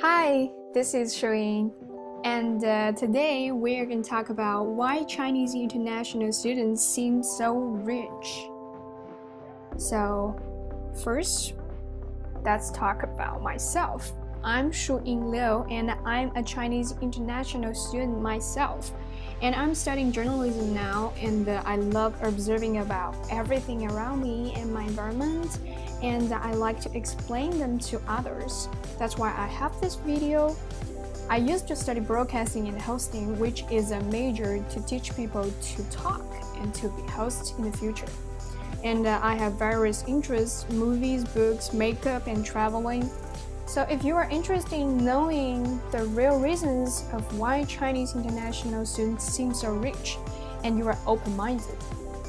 Hi, this is Shuying, and today we're going to talk about why Chinese international students seem so rich. So, first, let's talk about myself. I'm Shuying Liu, and I'm a Chinese international student myself. And I'm studying journalism now, and I love observing about everything around me and my environment, and I like to explain them to others. That's why I have this video. I used to study broadcasting and hosting, which is a major to teach people to talk and to be hosts in the future. And I have various interests: movies, books, makeup, and traveling. So if you are interested in knowing the real reasons of why Chinese international students seem so rich, and you are open-minded,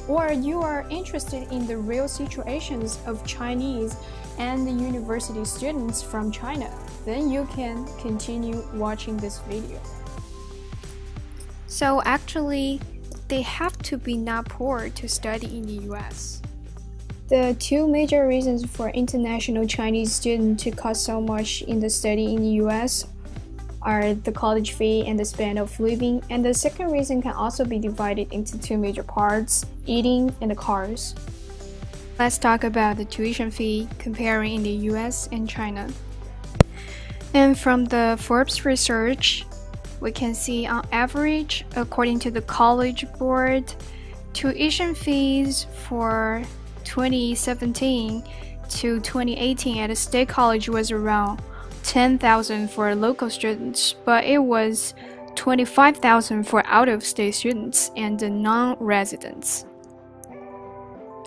or you are interested in the real situations of Chinese and the university students from China, then you can continue watching this video. So actually, they have to be not poor to study in the US. The two major reasons for international Chinese students to cost so much in the study in the US are the college fee and the span of living, and the second reason can also be divided into two major parts: eating and the cars. Let's talk about the tuition fee comparing in the US and China. And from the Forbes research, we can see on average, according to the College Board, tuition fees for 2017 to 2018 at a state college was around 10,000 for local students, but it was 25,000 for out-of-state students and the non-residents.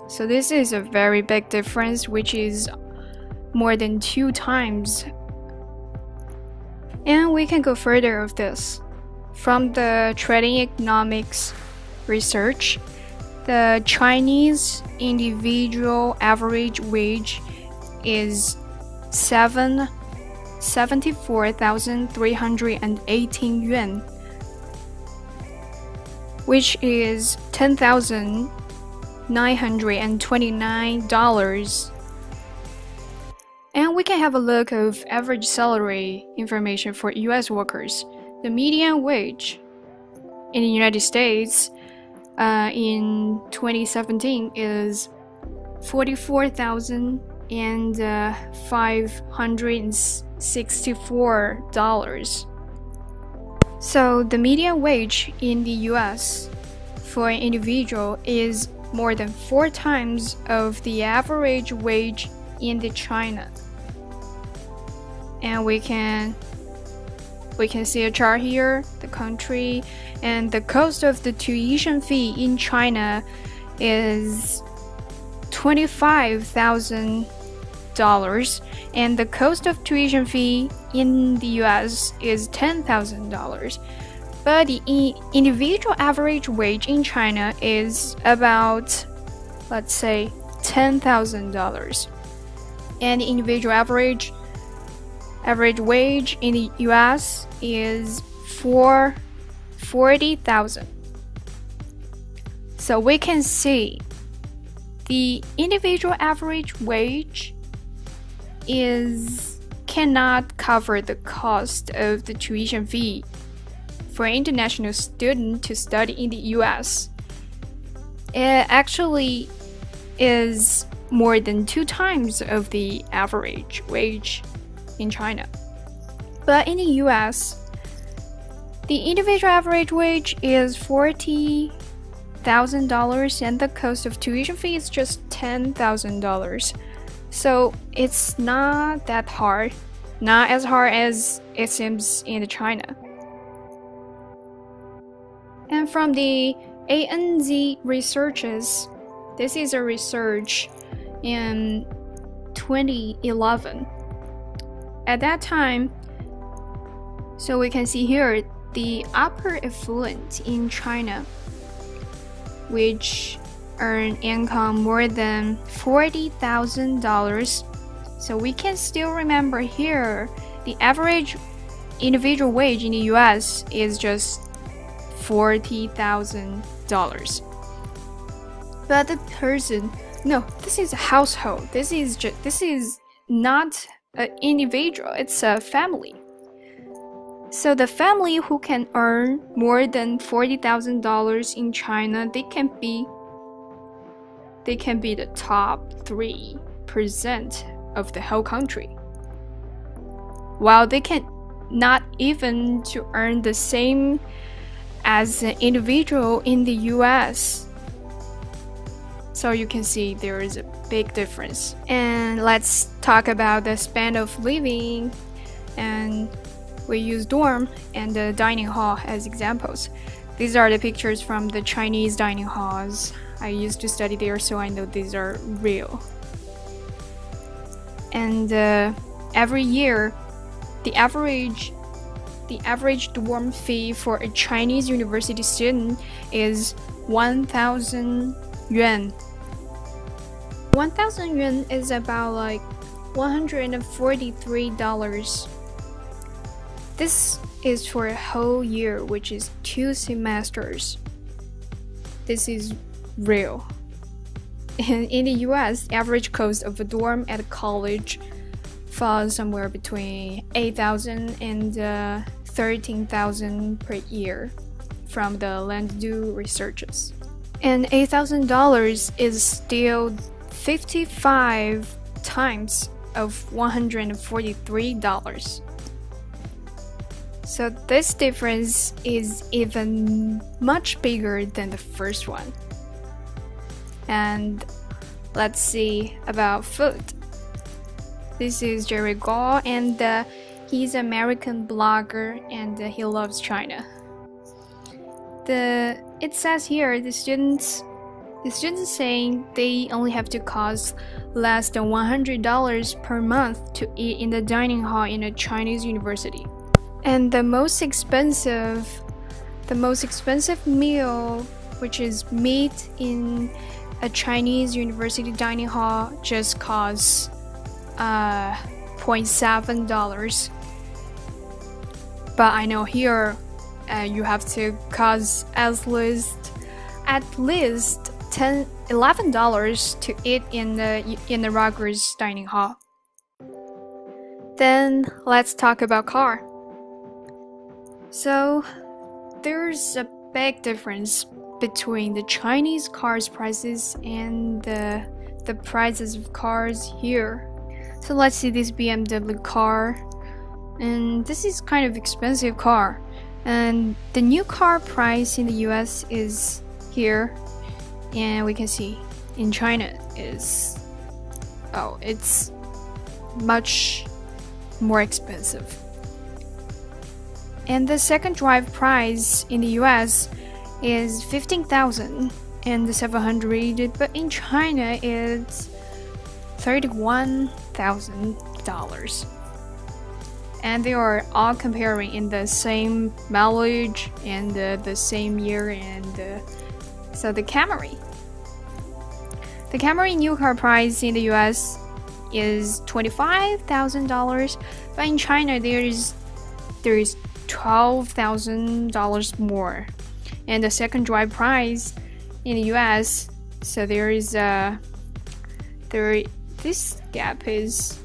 So this is a very big difference, which is more than 2 times. And we can go further of this. From the trading economics research, the Chinese individual average wage is 74,318 yuan, which is $10,929. And we can have a look of average salary information for US workers. The median wage in the United States in 2017 is $44,564. So the median wage in the US for an individual is more than 4 times of the average wage in the China. And we can see a chart here, the country, and the cost of the tuition fee in China is $25,000, and the cost of tuition fee in the US is $10,000. But the individual average wage in China is about, let's say, $10,000. And the individual average wage in the US is $40,000. So we can see the individual average wage cannot cover the cost of the tuition fee for an international student to study in the US. It actually is more than 2 times of the average wage in China. But in the US, the individual average wage is $40,000 and the cost of tuition fee is just $10,000. So it's not that hard, not as hard as it seems in China. And from the ANZ researches, this is a research in 2011. At that time, so we can see here the upper affluent in China, which earn income more than $40,000. So we can still remember here the average individual wage in the US is just $40,000. But the person, no, this is a household. This is not an individual, it's a family. So the family who can earn more than $40,000 in China, they can be the top 3% of the whole country, while they can not even to earn the same as an individual in the US. So you can see there is a big difference. And let's talk about the span of living, and we use dorm and the dining hall as examples. These are the pictures from the Chinese dining halls. I used to study there, so I know these are real. And every year, the average dorm fee for a Chinese university student is 1,000 yuan. 1,000 yuan is about like $143. This is for a whole year, which is 2 semesters. This is real. And in the US, the average cost of a dorm at a college falls somewhere between 8,000 and 13,000 per year from the Landau researches. And $8,000 is still 55 times of $143. So this difference is even much bigger than the first one. And let's see about food. This is Jerry Gao, and he's an American blogger, and he loves China. It says here the students saying they only have to cost less than $100 per month to eat in the dining hall in a Chinese university. And the most expensive meal, which is meat in a Chinese university dining hall, just costs $0.7. But I know here you have to cost at least $11 to eat in the Rutgers dining hall. Then let's talk about car. So there's a big difference between the Chinese cars prices and the prices of cars here. So let's see this BMW car, and this is kind of expensive car, and the new car price in the US is here, and we can see in China it's much more expensive. And the second drive price in the US is $15,700, but in China it's $31,000. And they are all comparing in the same mileage and the same year, and so the Camry new car price in the US is $25,000, but in China there is $12,000 more. And the second drive price in the US, so this gap is,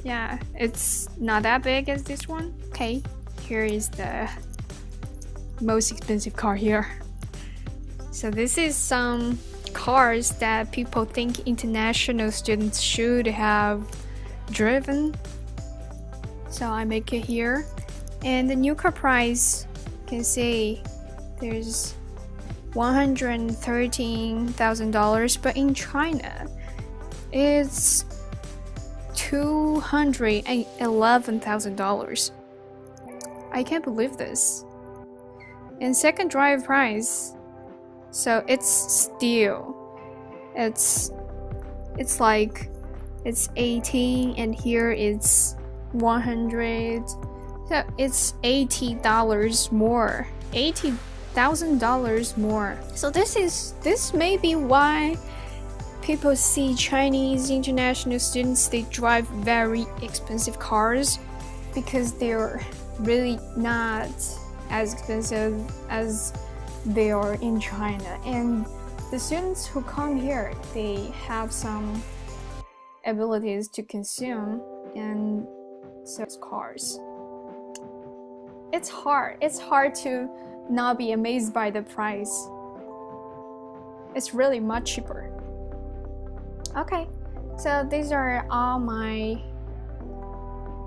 it's not that big as this one. Okay, here is the most expensive car here. So this is some cars that people think international students should have driven. So I make it here. And the new car price, you can see there's $113,000, but in China it's $211,000. I can't believe this. And second drive price, so it's 18, and here it's 100. So it's $80 more, $80,000 more. So this may be why people see Chinese international students, they drive very expensive cars, because they're really not as expensive as they are in China. And the students who come here, they have some abilities to consume, and so cars. it's hard. It's hard to not be amazed by the price. It's really much cheaper. Okay, so these are all my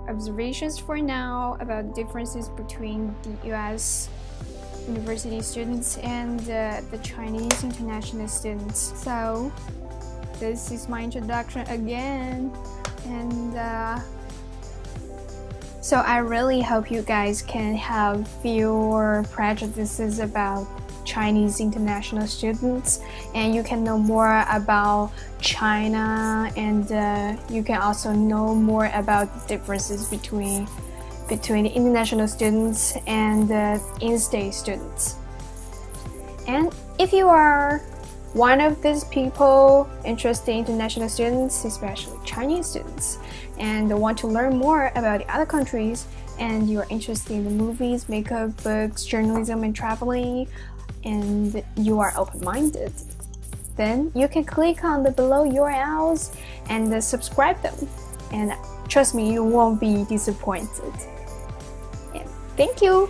observations for now about differences between the US university students and the Chinese international students. So this is my introduction again, and so I really hope you guys can have fewer prejudices about Chinese international students, and you can know more about China, and you can also know more about the differences between the international students and in-state students. And if you are one of these people interested in international students, especially Chinese students, and want to learn more about the other countries, and you are interested in the movies, makeup, books, journalism, and traveling, and you are open-minded, then you can click on the below URLs and subscribe them. And trust me, you won't be disappointed. And thank you!